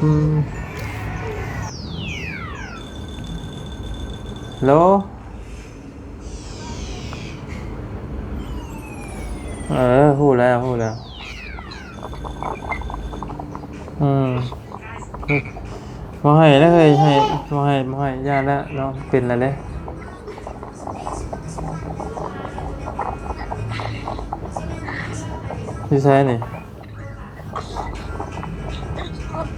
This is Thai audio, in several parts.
อืมโลพูดแล้วพูดแล้วอืมบ่ให้แล้วเฮ้ยให้บ่ให้ญาติแล้วเนาะเป็นแล้วเด้อยู่ไสนี่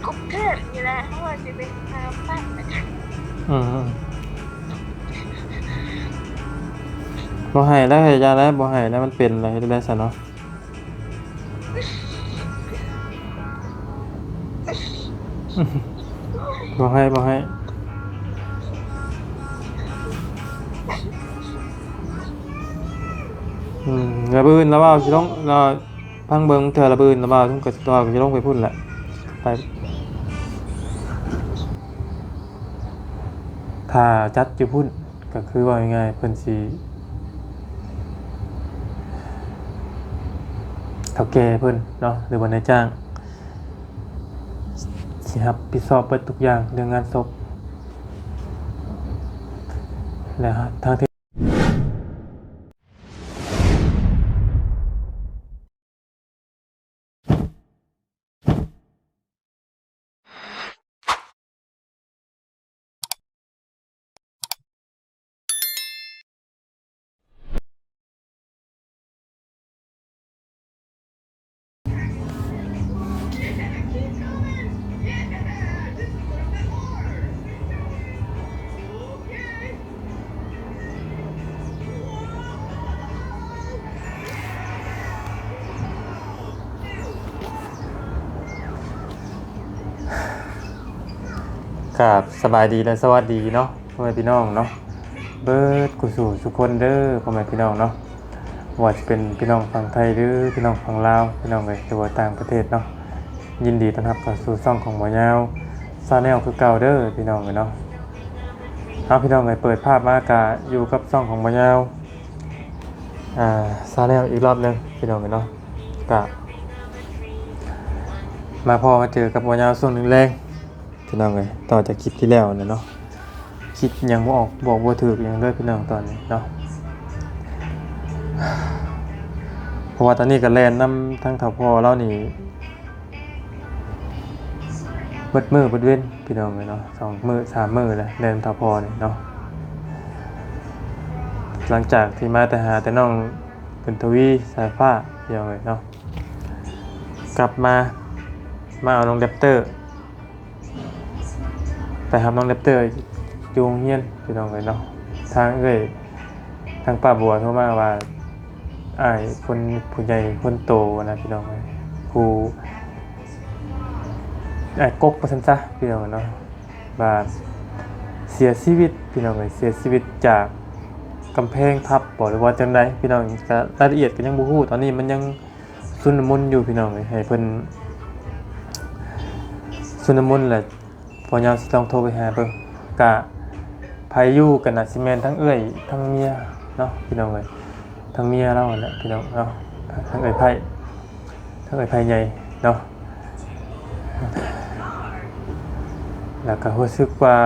กรุงเทพนี่แหละเพราะว่าจะเป็นทางบ้านอืมบ่ให้แล้วเฮ้ยญาติแล้วบ่ให้แล้วมันเป็นอะไรได้ซะเนาะบ่ให้ระเบิดแล้วว่าสิลงพังเบิ่งเทื่อระเบิดแล้วว่าทุ่งก็ตัวก็สิลงไปพุ่นแหละไปถ้าจัดอยู่พุ่นก็คือว่ายังไงเพิ่นสิเฒ่าแก่เพิ่นเนาะหรือว่านายจ้างสิรับผิดชอบเบิดทุกอย่างเรื่องงานศพแล้วทางที่ครับสบายดีและสวัสดีเนาะพ่อแม่พี่น้องเนาะเบิดกุสู่ทุกคนเด้อพ่อแม่พี่น้องเนาะว่าจะเป็นพี่น้องฝั่งไทยหรือพี่น้องฝั่งลาวพี่น้องหรือว่าต่างประเทศเนาะยินดีต้อนรับเข้าสู่ช่องของหมอยาวซาแนลคือเก่าเด้อพี่น้องเนาะเอาพี่น้องเปิดภาพมากะอยู่กับช่องของหมอยาวซาแนลอีกรอบนึงพี่น้องเนาะกะมาพอมาเจอกับหมอยาวช่วงนึงแรงพี่น้องต่อจากคลิปที่แล้วเนาะคิดยังบ่ออกบอกบ่ถูกยังเลยพี่น้องตอนนี้เนาะเพราะว่าตอนนี้ก็แล่นนํทั้งเฒ่าพ่อเรานี่เบิดมื้อเบิดเว้นพี่น้องเนาะ2มื้อ3มื้อแล้วแล่นเฒ่าพ่อนี่เนาะหลังจากที่มาแต่หาแต่น้องเป็นทวีสายฟ้าพี่น้องเนาะกลับมาเอาน้องแรปเตอร์ไปหาน้องแรปเตอร์อยู่โรงเรียนพี่น้องเนาะทางป้าบัวโทรมาว่าอ้ายคนผู้ใหญ่คนโตนะพี่น้องผู้กกว่าซั่นซะพี่น้องเนาะว่าเสียชีวิตพี่น้องเสียชีวิตจากกำแพงทับบ่หรือว่าจังได๋พี่น้องก็รายละเอียดก็ยังบ่ฮู้ตอนนี้มันยังชุลมุนอยู่พี่น้องให้เพิ่นชุลมุนแหละพอยามสิต้องโทรไปหาเบิ่งกะไผอยู่กันน่ะสิแม่นทั้งเอื้อยทั้งเมียเนาะพี่น้องทั้งเมียเราแหละพี่น้องเนาะทั้งเอื้อยไผใหญ่เนาะแล้วก็รู้สึกว่า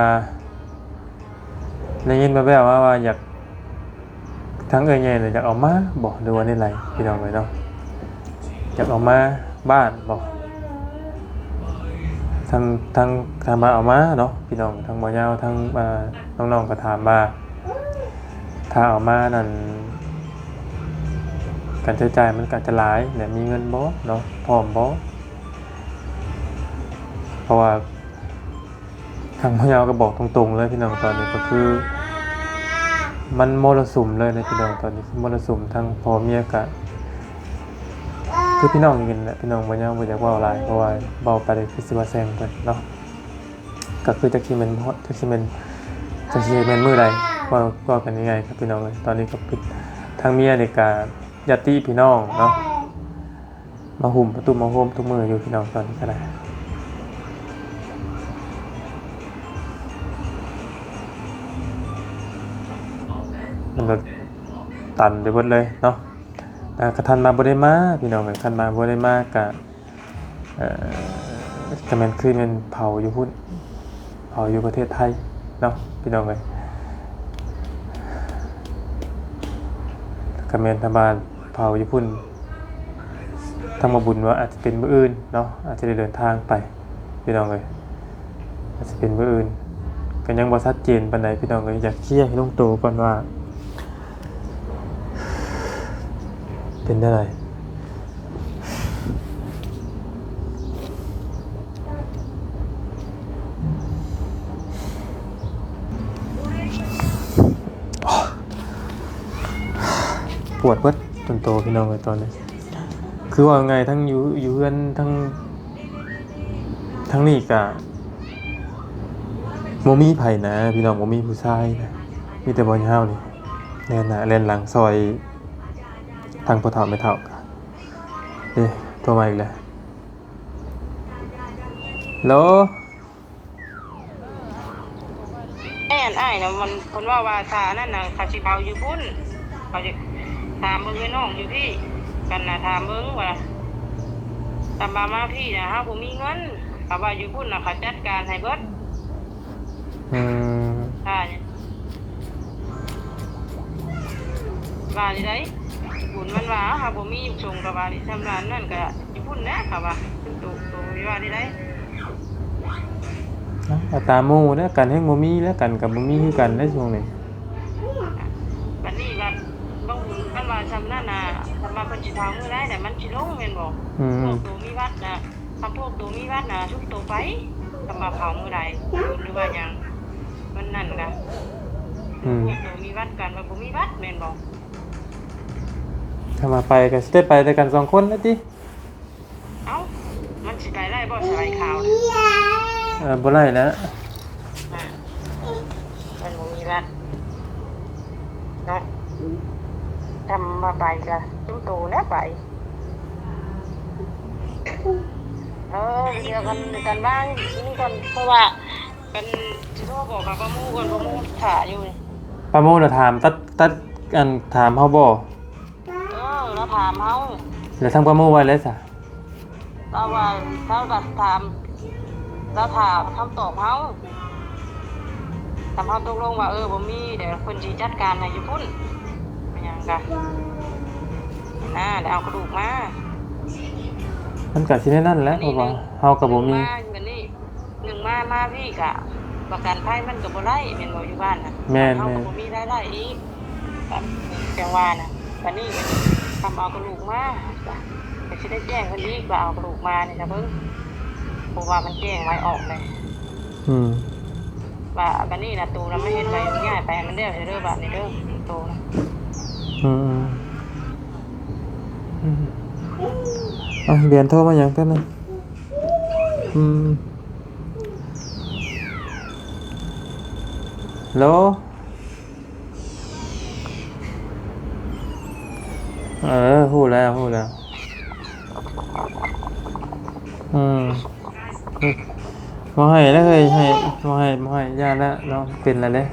ได้ยินมาแว่วว่าอยากทั้งเอื้อยใหญ่เลยอยากเอามาบ่หรือว่านี่ไรพี่น้องเนาะอยากเอามาบ้านบ่ทางมาเอามาเนาะพี่น้องทางบ่ยาวทางน้องๆก็ถามมาถ้าเอามานั่นการใช้จ่ายมันก็จะหลายและมีเงินบ่เนาะพร้อมบ่เพราะว่าทางบ่ยาวก็บอกตรงๆเลยพี่น้องตอนนี้ก็คือมันมรสุมเลยนะพี่น้องตอนนี้มรสุมทั้งพ่อเมียก็คือพี่น้องกันแหละพี่น้องบ่ยาวบ่อยากเว้าหลายเพราะว่าเว้าไปเลยคือสิว่าแซงเพิ่นเนาะก็คือจักสิแม่นมื้อใดว่ากันยังไงครับพี่น้องตอนนี้ก็ทางเมียนี่ก็ญาติพี่น้องเนาะมาหุ่มประตูมาโฮมทุกมื้ออยู่พี่น้องตอนนี้ก็ได้มันก็ตันไปหมดเลยเนาะกระทันมาบ่ได้มาพี่น้องกระทันมาบ่ได้มาก็ แต่มันคือมันเผาอยู่พุ่นเผาอยู่ประเทศไทยเนาะพี่น้องเอ้ยก็แม่นทางบ้านเผาอยู่พุ่นทางมาบุญว่าอาจจะเป็นมื้ออื่นเนาะอาจจะได้เดินทางไปพี่น้องเอ้ยอาจจะเป็นมื้ออื่นก็ยังบ่ชัดเจนปานใดพี่น้องเอ้ยอยากเคลียร์ให้ลงตัวก่อนว่าเป็นได้ไรปวดเบิดจนโตพี่น้องเลยตอนนี้คือว่าไงทั้งอยู่เพื่อนทั้งนี่กะโมมีไผ่นะพี่น้องโมมีผู้ชายนะมีแต่บอลเฮานี่แล่นหน้าแล่นหลังซอยทางพ่อเฒ่าแม่เฒ่าโทรมาอีกแล้วโหล แม่นอ้ายนะมันคนว่าซานั่นน่ะเขาสิเผาอยู่พุ่นเขาสิถามเบิ่งไอ้น้องอยู่พี่กันน่ะถามเบิ่งว่าตามมาพี่นะเฮาบ่มีเงินเขาว่าอยู่พุ่นน่ะเขาจัดการให้เบิด อืม ค่ะว่าสิได้บุญมันว่าเฮาบ่มีอยู่ชงก็ว่าดิสำราญนั่นก็อยู่พุ่นแหละค่ะว่าเป็นตัวว่าสิได้ เอาตามหมู่นะกันให้โมมีแล้วกันกับโมมีคือกันได้ช่วงนี้ บัดนี้ว่าบ่บุญกันว่าซำนั้นน่ะสำหรับเพิ่นสิถามมื้อใดแต่มันสิลงแม่นบ่ อื พว ม กตัวมีวัดนะคำพวกตัวมีวัดนะทุกตัวไปทำมาเผามือใดหรือว่าอย่างมันนั่นนะ อืม พวกตัวมีวัดกันว่าผมมีวัดแม่นบอก ถ้ามาไปก็สิได้ไปด้วยกัน2คนแล้วติ เอ้ามันสิไปได้บ่สบายข่าวนะ บ่ไล่แล้ว อ่ามันบ่มีวัดเนาะทำมาไปก็ทุกตัวนะไปเดี๋ยวกันบ้างนี่ก่อนเพราะว่ากันสิโทรบอกกับป้ามู่ก่อนป้ามู่ถ่าอยู่นี่ ป้าโมน่ะถามตัดอันถามเฮาบ่ แล้วถามเฮา แล้วทางป้าโมว่าแล้วซะ เราว่าเราแบบถามเราถามคำตอบเขาถามเขาตกลงว่าบ่มีเดี๋ยวคนจีจัดการให้อยู่พุ่นเป็นหยังกันนะเดี๋ยวเอากระดูกมา มันก็สิแน่นั่นแหละเพราะว่าเฮาก็บ่มี อันนี้หนึ่งมาพี่กะประกันภัยมันก็บ่ได้แม่นบ่อยู่บ้านน่ะ แม่น เฮาก็บ่มีรายได้อีกแบบจังว่าน่ะบัดนี้ทำเอากระดูกมาก็สิได้แจ้งเพิ่นอีกว่าเอากระดูกมานี่นะเบิ่งเพราะว่ามันแจ้งไว้ออกเลย อืม ว่าบัดนี้นะตูนะไม่เห็นไปง่ายไปมันเด้อเด้อบัดนี้เด้อตูนะ อืมเรียนโทรมาหยังแป๊บนึงโหลฮู้แล้วบ่ให้แล้วเฮ้ยให้บ่ให้ย่าแล้วเนาะเป็นแล้วเด้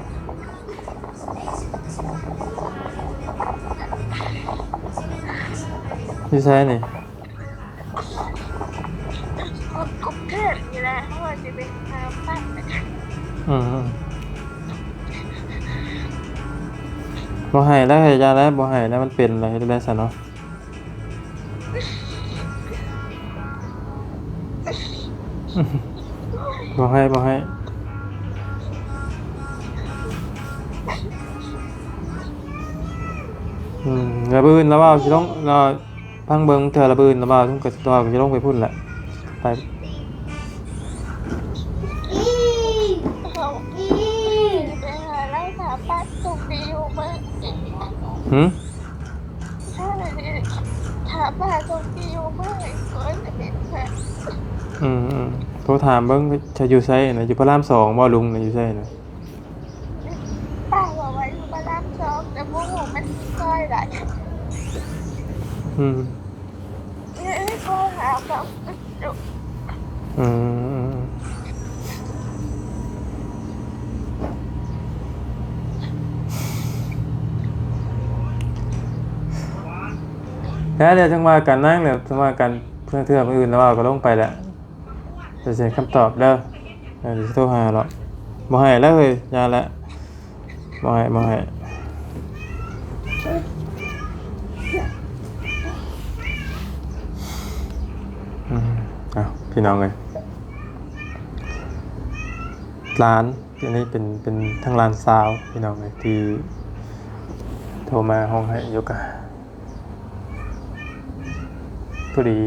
อยู่ไสนี่ กรุงเทพนี่แหละเพราะว่าจะไปหาบ้าน บ่ให้แล้วให้ยาแล้วบ่ให้แล้วมันเป็นอะไรได้ซะเนาะบ่ให้ระบืนแล้วว่าสิลงเราพังเบิ่งเทื่อระบืนแล้วว่าทุ่งก็สิว่าก็สิลงไปพุ่นแหละไป เขาไปหาไล่หาบ้านตรงนี้อยู่มาก หืม ถ้าอะไรหาบ้านตรงนี้อยู่มากก็จะเป็นแบบ โทรถามเบิ่งจะอยู่ไสน่ะอยู่พระราม2บ่ลุงน่ะอยู่ไสน่ะ ป้าบอกว่าอยู่บ้านรับซองแต่โมโหมันค่อยไหล ก็หาแบบจุ แล้วเดี๋ยวจังว่ากันนั่งเดี๋ยวจังว่ากันเพื่อนมื้ออื่นแล้วว่าก็ลงไปแหละ จะเสียคำตอบเด้อเดี๋ยวจะโทรหาหรอกบ่ให้แล้วเฮ้ยยาละบ่ให้เอาพี่น้องเลยร้านอันนี้เป็นทั้งร้านซาวพี่น้องเลยที่โทรมาห้องให้ยกะพอดี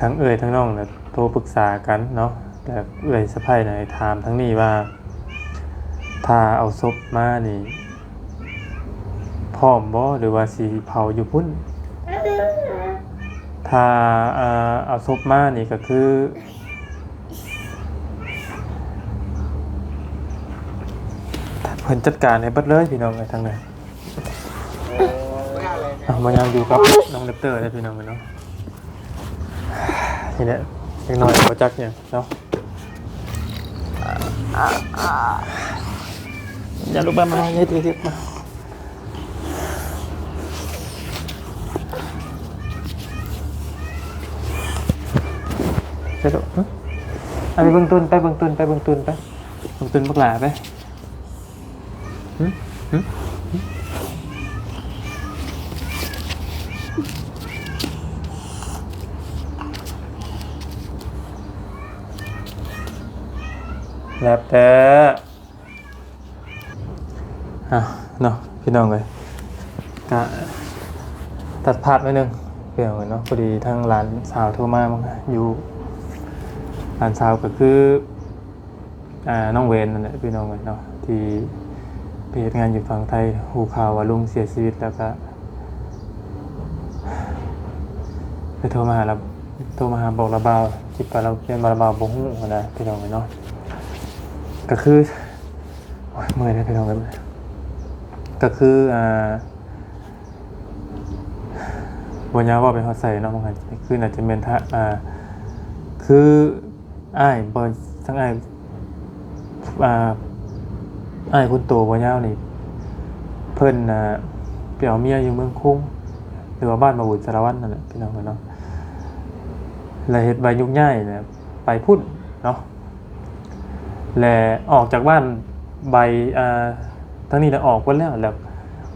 ทั้งทั้งน้องเนี่ยโทรปรึกษากันเนาะแต่สะพ้ายไหนถามทั้งนี้ว่าถ้าเอาศพมานี่พร้อมบ่หรือว่าสิเผาอยู่พุ่นถ้าเอาศพมานี่ก็คือเพิ่นจัดการให้เบิดเลยพี่น้องเลยทั้งนั้นมายังอยู่กับน้องเลปเตอร์ได้พี่น้องเลยเนาะนี่แหละเล็กน้อยโปรจักเนี่ยเนาะอย่าลุกมาเรียกมาไปดูไปเบิ่งตุนบักหลาไปแล้วแต่เนาะพี่น้องเลยกะตัดภาพไว้นึงเพื่อนเนาะพอดีทางร้านสาวโทรมาอยู่ร้านสาวก็คือน้องเวนนั่นแหละพี่น้องเลยเนาะที่ไปเฮ็ดงานอยู่ฝั่งไทยหูข่าวว่าลุงเสียชีวิตแล้วก็ไปโทรมาหาบอกระบาวที่ปเราเป็นระบาวบ่ฮู้นะพี่น้องเลยเนาะก็คือเมื่อยเลยพี่น้องเลยก็คือวันยาว่าเป็นเขาใส่เนาะบางครั้งคืออาจจะเป็นคือบอลทั้งคุณโตวันยานี่เพิ่นเปี่ยวเมียอยู่เมืองคุ้งหรือว่าบ้านมาบุญสารวัตรนั่นแหละพี่น้องเนาะและเหตุใบยุ่งย่ายเนี่ยไปพุ่นเนาะและออกจากบ้านใบทั้งนี้ออกวันแล้ว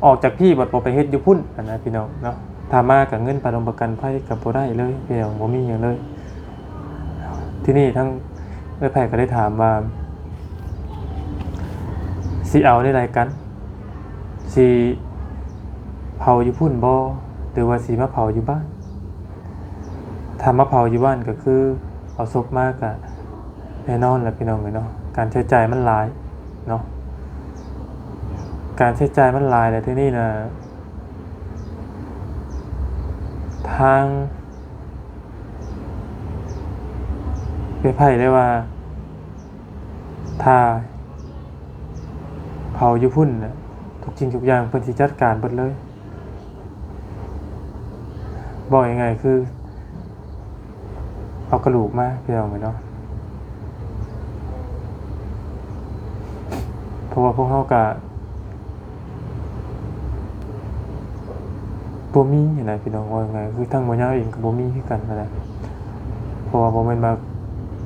ออกจากพี่บัดไปเฮ็ดอยู่พุ่นนะพี่น้องเนาะถามมากับเงินประกันภัยกับบ่ได้เลยพี่น้องบ่มีหยังเลยที่นี่ทั้งแพทย์ก็ได้ถามว่าสิเอาได้ไรกันสิเผาอยู่พุ่นบ่หรือว่าสิมาเผาอยู่บ้านถ้ามาเผาอยู่บ้านก็คือเอาศพมากะแน่นอนแหละพี่น้องเลยเนาะการใช้จ่ายมันหลายเนาะการใช้จ่ายมันหลายแต่ที่นี่นะทางเป็นไพ่ได้ว่าถ้าเผาอยู่พุ่นนะทุกจริงทุกอย่างเพิ่นสิจัดการเบิดเลยบอกยังไงคือเอากระดูกมาพี่น้องเนาะเพราะว่าพวกเขากะบ่มีอะไรพี่น้องว่าไงคือทั้งบ่ยาวเองกับบ่มีคือกันนั่นแหละเพราะว่าบ่แม่นมา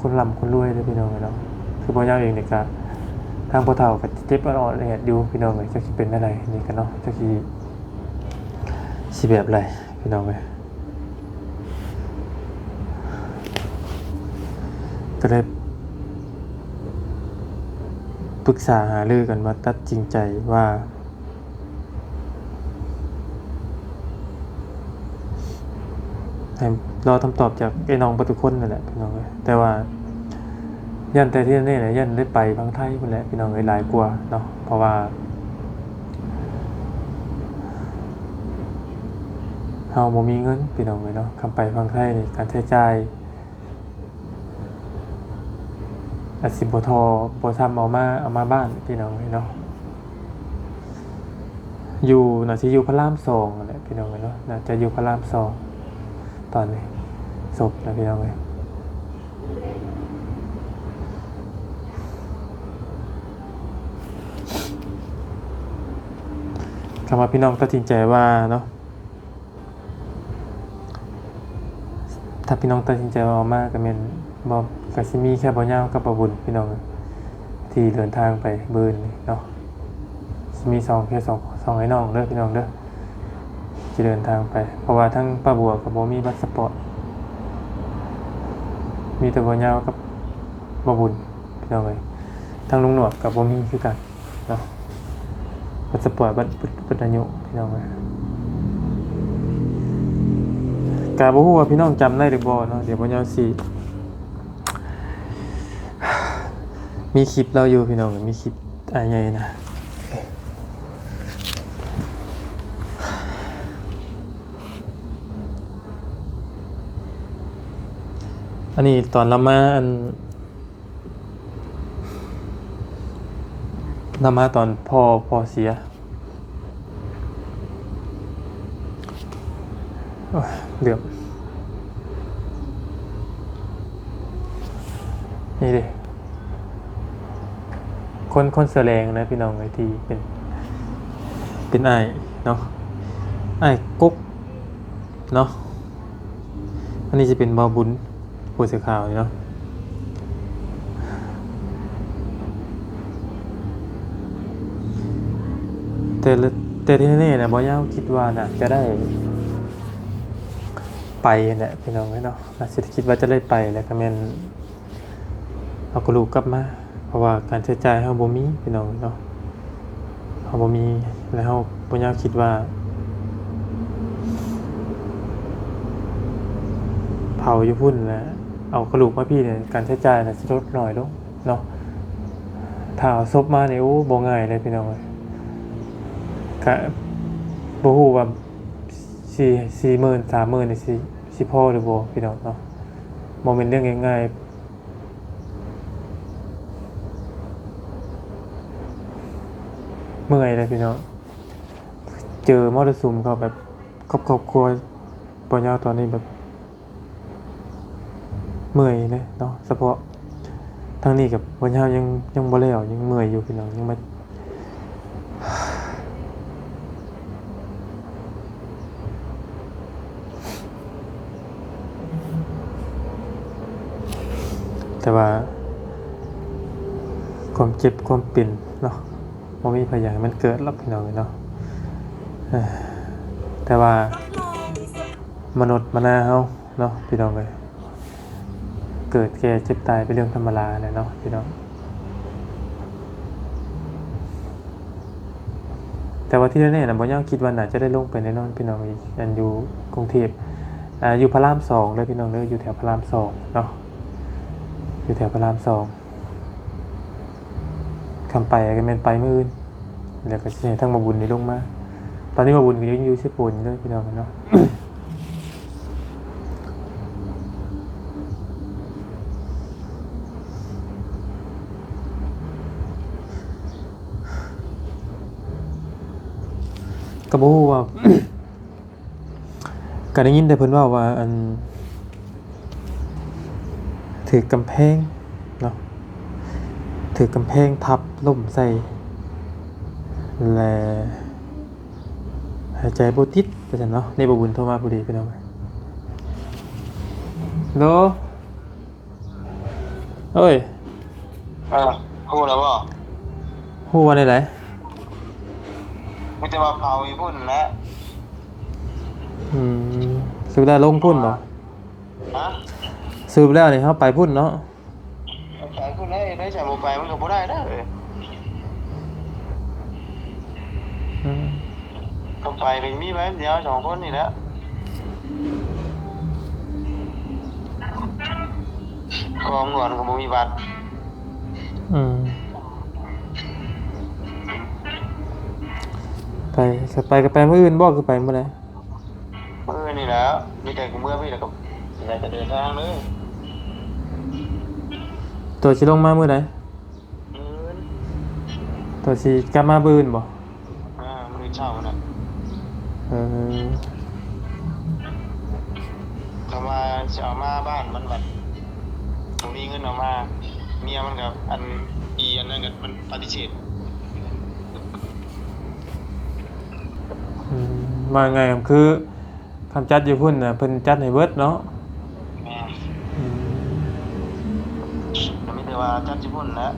คนร่ำคนรวยเด้อพี่น้องเนาะคือบ่ยาวเองนี่ก็ทางพ่อเฒ่าก็เจ็บอ่อนๆแอดอยู่พี่น้องเอ้ยจักสิเป็นอะไรนี่กันเนาะจักสิแบบไรพี่น้องเอ้ยก็เลยปรึกษาหารือกันว่าตัดจริงใจว่าให้รอคำตอบจากไอ้น้องประตูคนนั่นแหละพี่น้องเอ้ยแต่ว่ายันแต่ที่นี่แหละยันได้ไปพังไทยคนแหละพี่น้องเอ้ยหลายกว่าเนาะเพราะว่าเฮาบ่มีเงินพี่น้องเอ้ยเนาะคำไปพังไทยนี่การใช้จ่ายอาสิบ่ทอบ่ทำเอามาบ้านพี่น้องเอ้ยเนาะอยู่น่าสิอยู่พระราม2นั่นแหละพี่น้องเอ้ยเนาะน่าจะอยู่พระราม2ตอนนี้ศพนะพี่น้องเอ้ยคำว่าพี่น้องตัดสินใจว่าเนาะ ถ้าพี่น้องตัดสินใจว่าเอามาก็แม่นบ่ก็สิมีแค่บ่ยาวกับบ่บุญพี่น้องที่เดินทางไปเบิ่นนี่เนาะสิมีแค่สองไอ้น้องเด้อพี่น้องเด้อที่เดินทางไปเพราะว่าทั้งป้าบัวก็บ่มีบัตรสปอร์ตมีแต่บ่ยาวกับบ่บุญพี่น้องเอ้ยทั้งลุงหนวดก็บ่มีคือกันเนาะบัตรสปอร์ตบัตรอายุพี่น้องเอ้ยกาบ่ฮู้ว่าพี่น้องจำได้หรือบ่เนาะเดี๋ยวบ่ยาวสิมีคลิปเราอยู่พี่น้องมีคลิปอะไรใหญ่นะอันนี้ตอนเรามาตอนพ่อเสียเหลือบนี่ดิคนเสือแรงนะพี่น้องไอ้ที่เป็นไอ้เนาะไอ้กุ๊กเนาะอันนี้จะเป็นบอบุญผู้สื่อข่าวเนาะแต่ที่นี่นะบอย่าคิดว่าน่ะจะได้ไปแหละพี่น้องเนาะน่าจะคิดว่าจะได้ไปแล้วก็แม่นเอากระดูกกลับมาเพราะว่าการใช้จ่ายเฮาบ่มีพี่น้องเนาะเฮาบ่มีแล้วเฮาบ่อยากคิดว่าเผาอยู่พุ่นแล้วเอากระดูกมาพี่เนี่ยการใช้จ่ายน่ะสิลดน้อยลงเนาะถ้าเอาศพมาเนี่ยโอ้บ่ง่ายเลยพี่น้องเอ้ยก็บ่ฮู้ว่า40,000 30,000นี่สิพอหรือบ่พี่น้องเนาะบ่แม่นเรื่องง่ายๆเมื่อยเลยพี่น้องเจอมรสุมเขาแบบครอบครัวปอยาวตอนนี้แบบเมื่อยเลยเนาะเฉพาะทางนี้กับปอยาวยังบ่แล้วยังเมื่อยอยู่พี่น้องยังมาแต่ว่าความเจ็บความปิ่นเนาะบ่มีพยานมันเกิดหรอกพี่น้องเนาะแต่ว่ามนุษย์มนาเฮาเนาะพี่น้องเอ้ยเกิดแก่เจ็บตายเป็นเรื่องธรรมดาแหละเนาะพี่น้องแต่ว่าที่แน่ๆน่ะบ่ยังคิดว่าน่าจะได้ลงไปแน่นอนพี่น้องอีกอันอยู่กรุงเทพอยู่พระราม2เลยพี่น้องเด้ออยู่แถวพระราม2เนาะอยู่แถวพระราม2คำไปก็แม่นไปมื้ออื่นแล้วก็สิให้ทั้งมาบุญนี่ลงมาตอนนี้มาบุญก็ยังอยู่ชื่อปูนอยู่เลยพี่น้องเนาะ ก็บ่ฮู้ว่า ก็ได้ยินแต่เพิ่นว่าอันถือกำแพงเนาะถือกำแพงทับล่มใส่และหายใจบ่ติดว่าซั่นเนาะนี่บ่บุญโทรมาพอดีพี่น้องโลเอ้ยฮู้แล้วบ่ ฮู้ว่าได้ไดมีแต่ว่าเผาอยู่พุ่นแหละ ซื้อได้ลงพุ่นบ่ ฮะ ซื้อแล้วนี่เฮาไปพุ่นเนาะไปพุ่นได้จะบ่ไปมันก็บ่ได้เด้อก็ไปเป็นมีไว้เดียว2คนนี่แหละของหลวงก็บ่มีบัตรไปก็ไปมื้ออื่นบ่คือไปมื้อใดมื้อนี่แหละมีแต่กูเมื่อพี่แล้วก็อยากจะเดินทางเลยตัวสิลงมามื้อใดตัวสิกลับมามื้ออื่นบ่มื้อเช้าน่ะถ้ามาสิเอามาบ้านมันแบบบ่มีเงินเอามาเมียมันก็อันนั้นก็มันปฏิเสธมาไงคือคำจัดอยู่พุ่นน่ะเพิ่นจัดให้เบิดเนาะ ว่าจัดญี่ปุ่นนะ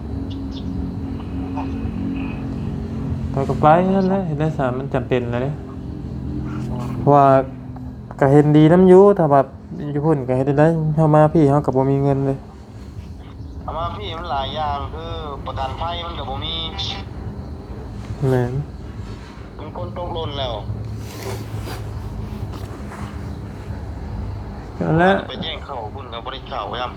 ไปก็ไปนั่นแหละเห็นได้สามมันจำเป็นแล้วเนี่ยเพราะว่าก็เห็นดีน้ำอยูถ้าแบบญี่ปุ่นก็เห็นได้เข้ามาพี่เขากับบ่มีเงินเลย เอามาพี่มันหลายอย่างคือประกันภัยมันก็บ่มี แม่น มันคนตกหล่นแล้ว นั่นแหละ ไปแย่งเข้าพุ่นก็บ่ได้เข้าย่ำ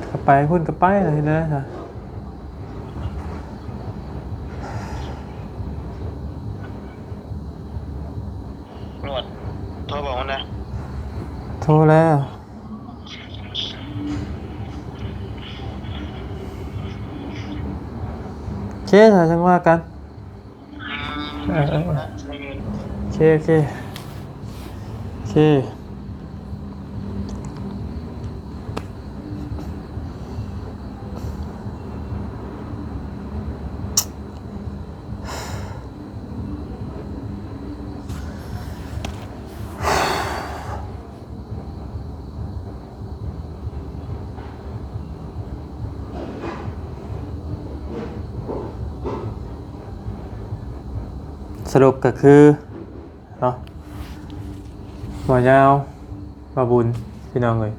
ก็ไปพุ่นก็ไปเลยเห็นได้ค่ะ นวดโทรบอกมันนะ โทรแล้วโอเคถ้าจังว่ากันโอเคโอเคโอเคสรุปก็คือเนาะหมอยาวมาบุญพี่น้องเลย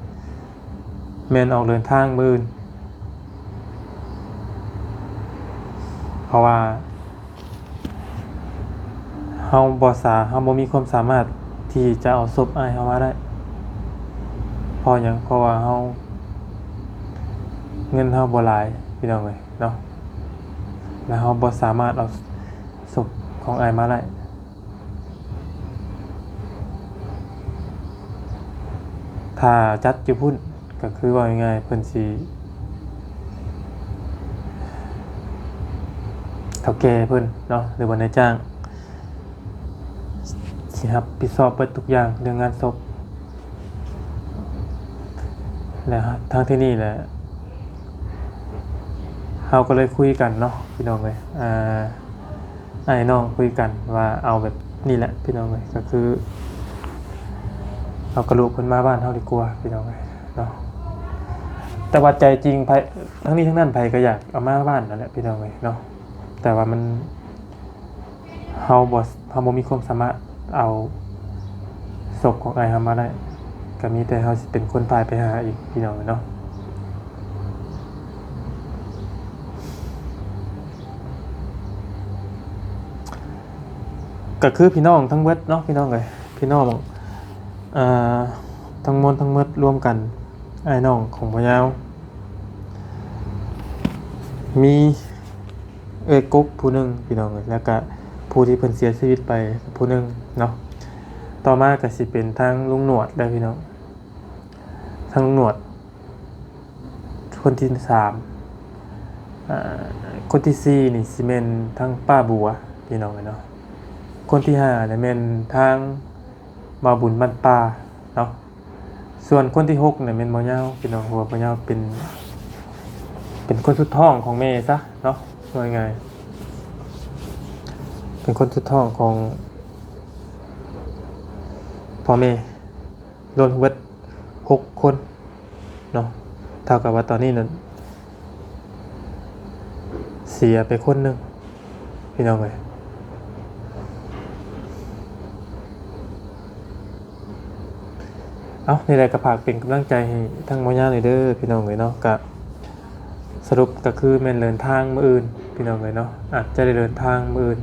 แมนออกเดินทางมื้ออื่นเพราะว่าเฮาบ่มีความสามารถที่จะเอาศพอ้ายเฮามาได้เพราะหยังเพราะว่าเฮาเงินเฮาบ่หลายพี่น้องเลยเนาะแล้วเฮาบ่สามารถเอาศพของอ้ายมาได้ถ้าจัดอยู่พุ่นก็คือว่ายังไงเพิ่นสิเฒ่าแก่เพิ่นเนาะหรือว่านายจ้างสิรับผิดชอบเบิดทุกอย่างเรื่องงานศพแล้วทางที่นี่แหละเฮาก็เลยคุยกันเนาะพี่น้องเอ้ยไอ้น้องคุยกันว่าเอาแบบนี่แหละพี่น้องเอ้ยก็คือเอากระดูกเพิ่นมาบ้านเฮาดีกว่าพี่น้องเอ้ยเนาะแต่ว่าใจจริงไผทั้งนี้ทั้งนั้นไผก็อยากเอามาบ้านนั่นแหละพี่น้องเอ้ยเนาะแต่ว่ามันเฮาบ่มีความสามารถเอาศพของอ้ายเฮามาได้ก็มีแต่เฮาสิเป็นคนพาไปหาอีกพี่น้องเอ้ยเนาะก็คือพี่น้องทั้งเบิดเนาะพี่น้องเอ้ยพี่น้องทั้งมวลทั้งเบิดรวมกันไอ้น้องของพ่อยาวมีกุ๊กผู้หนึงพี่น้องเอ้ยแล้วก็ผู้ที่เพิ่นเสียชีวิตไปผู้หนึงเนาะต่อมาก็สิเป็นทางลุงหนวดได้อพี่น้องทางลุงหนวดคนที่3คนที่4นี่สิแม่นทางป้าบัวพี่น้องเอ้ยเนาะคนที่5เนี่ยแม่นทางบ่าวบุญบ้านป่าเนาะส่วนคนที่6เนี่ยแม่นบ่ยาวพี่น้องหัวบ่ยาวเป็นคนสุดท้องของแม่ซะเนาะว่าไงเป็นคนสุดท้องของพ่อแม่รวมทั้งหมด6คนเนาะเท่ากับว่าตอนนี้นั้นเสียไปคนหนึงพี่น้องเอ้ยนี่แหละก็ฝากเป็นกำลังใจให้ทั้งหมอย่าเลยเด้อพี่น้องเลยเนาะก็สรุปก็คือแม่นเดินทางมื้ออื่นพี่น้องเลยเนาะอาจจะได้เดินทางมื้ออื่น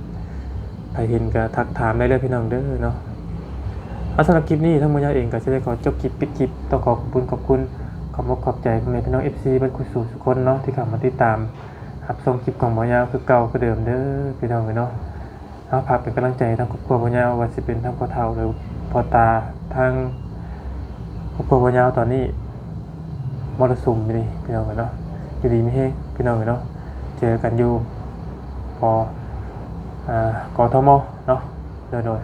ใครเห็นก็ทักถามได้เลยพี่น้องเด้อเนาะสำหรับคลิปนี้ทั้งหมอย่าเองก็จะได้ขอจบคลิปปิดคลิปต้องขอบคุณขอบใจพี่น้อง FC เพิ่นคุยสู่ทุกคนเนาะที่เข้ามาติดตามรับชมคลิปของหมอย่าคือเก่าคือเดิมเด้อพี่น้องเลยเนาะฝากเป็นกำลังใจทั้งครอบครัวหมอย่าว่าสิเป็นทั้งพ่อเฒ่าหรือพ่อตาทั้งครอบครัวพ่อยาวตอนนี้มรสุมอยู่นี่พี่น้องกันเนาะอยู่ดีไม่แห้งพี่น้องกันเนาะเจอกันอยู่กทมเนาะโดย